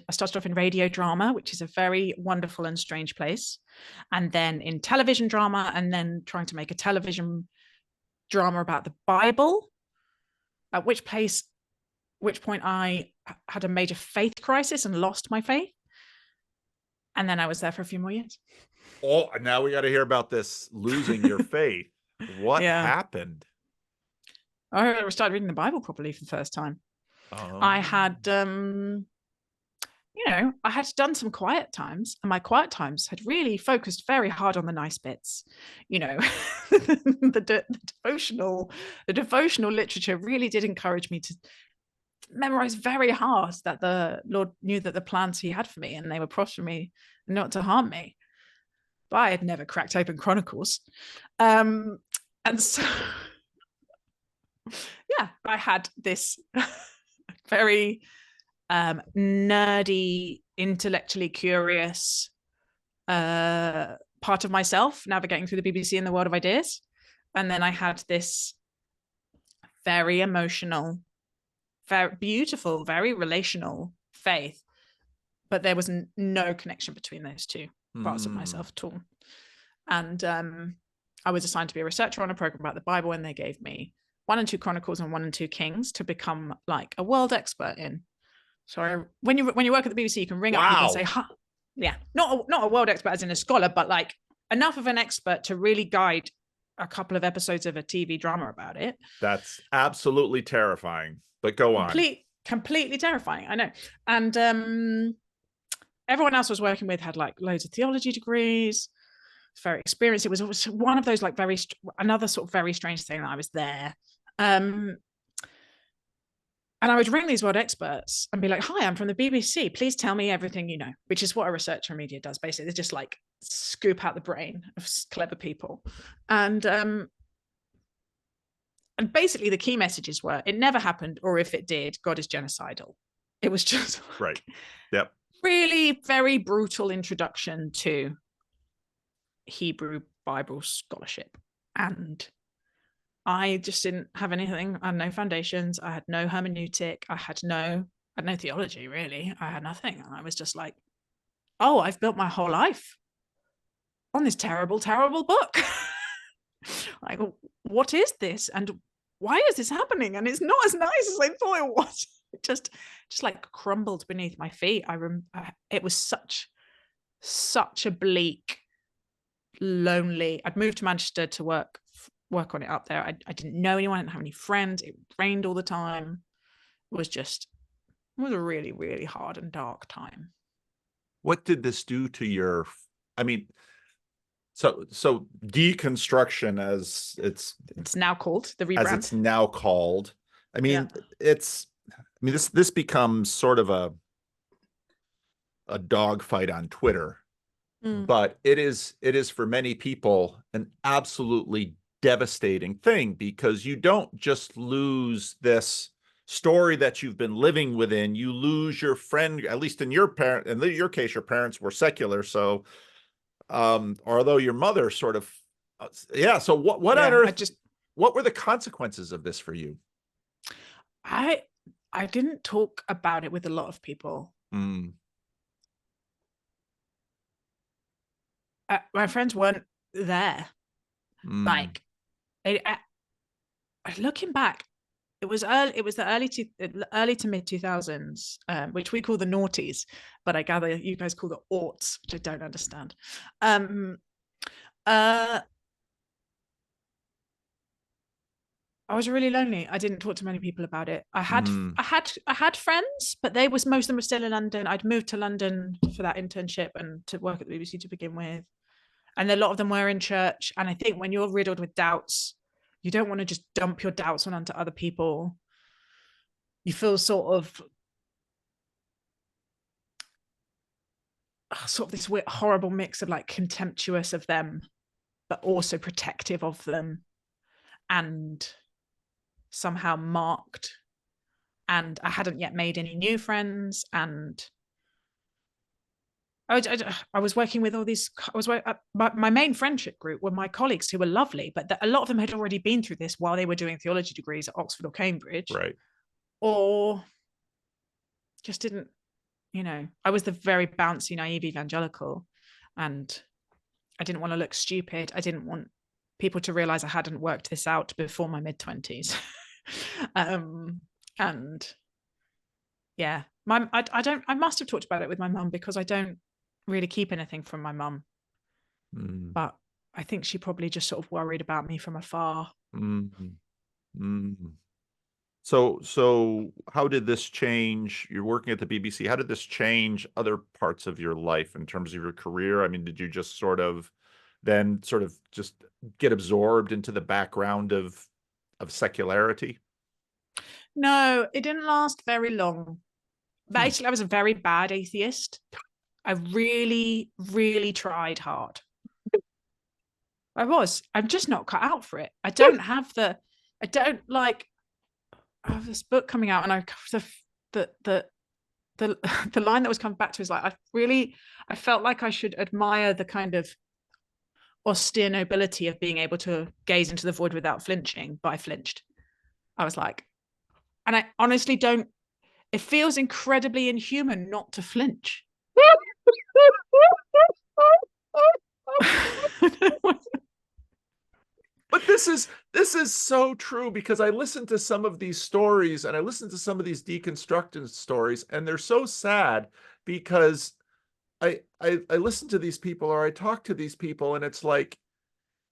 I started off in radio drama, which is a very wonderful and strange place, and then in television drama, and then trying to make a television drama about the Bible. At which point I had a major faith crisis and lost my faith. And then I was there for a few more years. Oh, now we got to hear about this losing your faith. What happened? I started reading the Bible properly for the first time. I had, I had done some quiet times, and my quiet times had really focused very hard on the nice bits. The devotional literature really did encourage me to memorize very hard that the Lord knew that the plans he had for me, and they were prosper me, not to harm me. But I had never cracked open Chronicles. And so, I had this very nerdy, intellectually curious part of myself navigating through the BBC in the world of ideas. And then I had this very emotional, very beautiful, very relational faith, but there was no connection between those two parts of myself at all. And I was assigned to be a researcher on a program about the Bible, and they gave me 1 and 2 Chronicles and 1 and 2 Kings to become like a world expert in. So when you work at the BBC, you can ring up people and say, not a world expert as in a scholar, but like enough of an expert to really guide a couple of episodes of a TV drama about it. That's absolutely terrifying. But go on. Completely terrifying, I know. And everyone else I was working with had like loads of theology degrees, very experienced. It was one of those like another sort of very strange thing that I was there. And I would ring these world experts and be like, "Hi, I'm from the BBC. Please tell me everything you know," which is what a researcher in media does. Basically, they just like scoop out the brain of clever people. And basically the key messages were, it never happened, or if it did, God is genocidal. It was just right. Yep. Really very brutal introduction to Hebrew Bible scholarship. And I just didn't have anything. I had no foundations. I had no hermeneutic. I had no theology, really. I had nothing. And I was just like, oh, I've built my whole life on this terrible, terrible book. Like, what is this? And why is this happening? And it's not as nice as I thought it was. It just like crumbled beneath my feet. It was such a bleak, lonely. I'd moved to Manchester to work on it up there. I didn't know anyone. I didn't have any friends. It rained all the time. It was a really, really hard and dark time. What did this do to your? I mean, so deconstruction, as it's now called, the rebrand, as it's now called. I mean, this becomes sort of a dogfight on Twitter, but it is for many people an absolutely devastating thing, because you don't just lose this story that you've been living within. You lose your friend, at least in your case, your parents were secular. So, although your mother sort of, So what on earth? What were the consequences of this for you? I didn't talk about it with a lot of people. My friends weren't there. Like, looking back, it was the early to mid 2000s, which we call the noughties, but I gather you guys call the aughts, which I don't understand. I was really lonely. I didn't talk to many people about it. I had friends, but most of them were still in London. I'd moved to London for that internship and to work at the BBC to begin with. And a lot of them were in church. And I think when you're riddled with doubts, you don't want to just dump your doubts onto other people. You feel sort of this weird, horrible mix of like contemptuous of them, but also protective of them, and somehow marked. And I hadn't yet made any new friends, and I was working with all these. My main friendship group were my colleagues who were lovely, but a lot of them had already been through this while they were doing theology degrees at Oxford or Cambridge, right? Or just didn't I was the very bouncy, naive evangelical, and I didn't want to look stupid. I didn't want people to realize I hadn't worked this out before my mid-20s. And yeah, I must have talked about it with my mum, because I don't really keep anything from my mum. But I think she probably just sort of worried about me from afar. So how did this change? You're working at the BBC. How did this change other parts of your life in terms of your career? I mean, did you just sort of just get absorbed into the background of secularity? No, it didn't last very long. Basically, I was a very bad atheist. I really, really tried hard. I'm just not cut out for it. I don't like, I have this book coming out, and the line that was coming back to is like, I felt like I should admire the kind of austere nobility of being able to gaze into the void without flinching, but I flinched. I was like, and I honestly don't, it feels incredibly inhuman not to flinch. But this is so true, because I listen to some of these stories, and I listen to some of these deconstruction stories, and they're so sad, because I listen to these people, or I talk to these people, and it's like,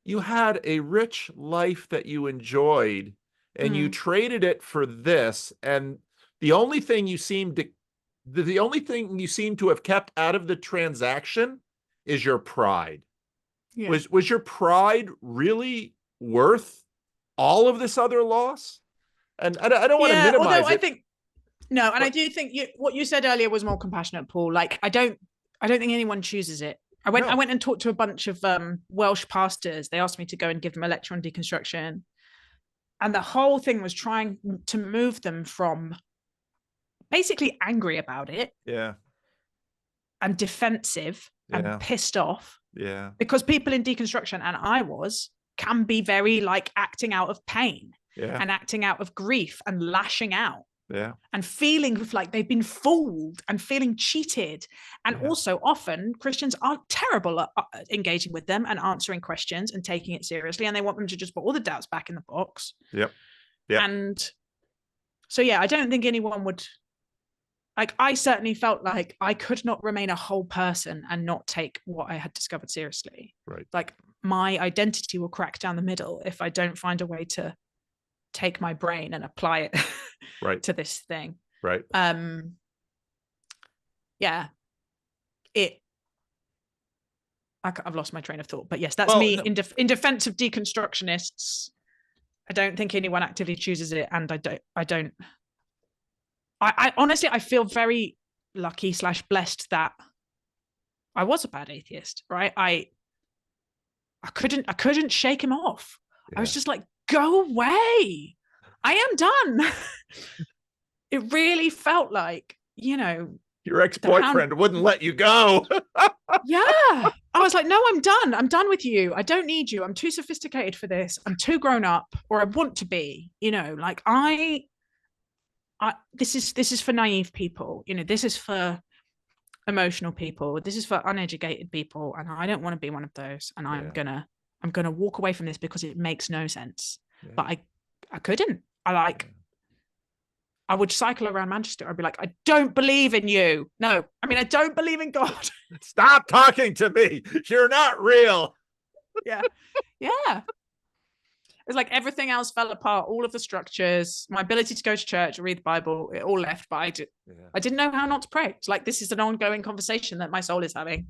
you had a rich life that you enjoyed, and you traded it for this, and the only thing you seem to have kept out of the transaction is your pride. Yeah. Was your pride really worth all of this other loss? And I don't want to minimize it. I do think what you said earlier was more compassionate, Paul. Like, I don't think anyone chooses it. I went and talked to a bunch of Welsh pastors. They asked me to go and give them a lecture on deconstruction, and the whole thing was trying to move them from basically angry about it, and defensive, and pissed off, because people in deconstruction, and can be very like acting out of pain, and acting out of grief, and lashing out, and feeling like they've been fooled, and feeling cheated. And also, often Christians are terrible at engaging with them and answering questions and taking it seriously, and they want them to just put all the doubts back in the box. And so I don't think anyone would, like, I certainly felt like I could not remain a whole person and not take what I had discovered seriously. Right. Like, my identity will crack down the middle if I don't find a way to take my brain and apply it to this thing. Right. I've lost my train of thought, but yes, that's me. No. In defense of deconstructionists, I don't think anyone actively chooses it, and I honestly, I feel very lucky / blessed that I was a bad atheist, right? I couldn't shake him off. I was just like, go away. I am done. It really felt like, your ex-boyfriend wouldn't let you go. Yeah. I was like, no, I'm done. I'm done with you. I don't need you. I'm too sophisticated for this. I'm too grown up, or I want to be, like this is for naive people. This is for emotional people. This is for uneducated people. And I don't want to be one of those. And I'm gonna walk away from this because it makes no sense. But I couldn't. I would cycle around Manchester. I'd be like, I don't believe in you. No, I don't believe in God. Stop talking to me. You're not real. Yeah. It's like everything else fell apart. All of the structures, my ability to go to church or read the Bible, it all left. But I didn't know how not to pray. It's like, this is an ongoing conversation that my soul is having.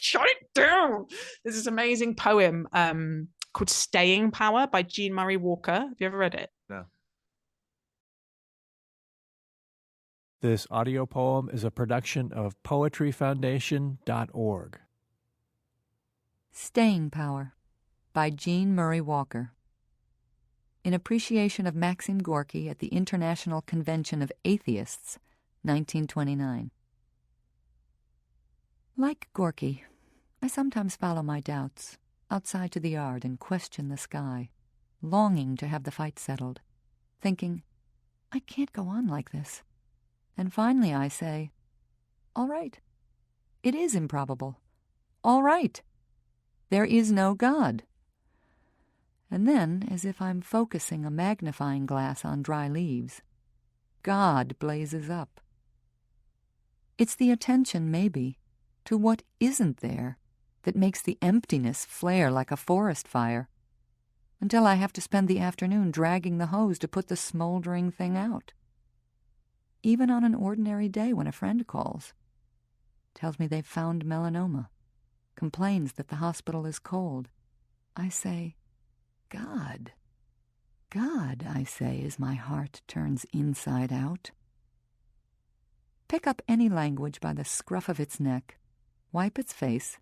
Shut it down. There's this amazing poem called Staying Power by Jean Murray Walker. Have you ever read it? No. This audio poem is a production of poetryfoundation.org. Staying Power by Jean Murray Walker. In appreciation of Maxim Gorky at the International Convention of Atheists, 1929. Like Gorky, I sometimes follow my doubts outside to the yard and question the sky, longing to have the fight settled, thinking, I can't go on like this. And finally I say, all right, it is improbable. All right, there is no God. And then, as if I'm focusing a magnifying glass on dry leaves, God blazes up. It's the attention, maybe, to what isn't there that makes the emptiness flare like a forest fire, until I have to spend the afternoon dragging the hose to put the smoldering thing out. Even on an ordinary day when a friend calls, tells me they've found melanoma, complains that the hospital is cold, I say, God, I say, as my heart turns inside out. Pick up any language by the scruff of its neck, wipe its face,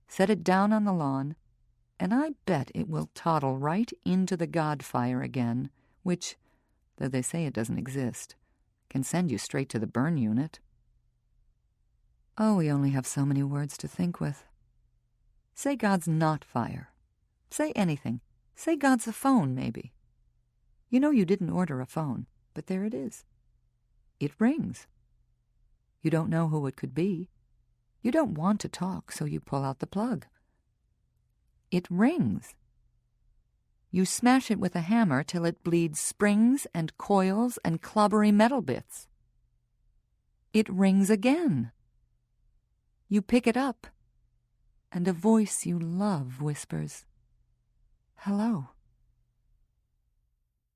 set it down on the lawn, and I bet it will toddle right into the God fire again, which, though they say it doesn't exist, can send you straight to the burn unit. Oh, we only have so many words to think with. Say God's not fire. Say anything. Say God's a phone, maybe. You know you didn't order a phone, but there it is. It rings. You don't know who it could be. You don't want to talk, so you pull out the plug. It rings. You smash it with a hammer till it bleeds springs and coils and clobbery metal bits. It rings again. You pick it up, and a voice you love whispers, "Hello."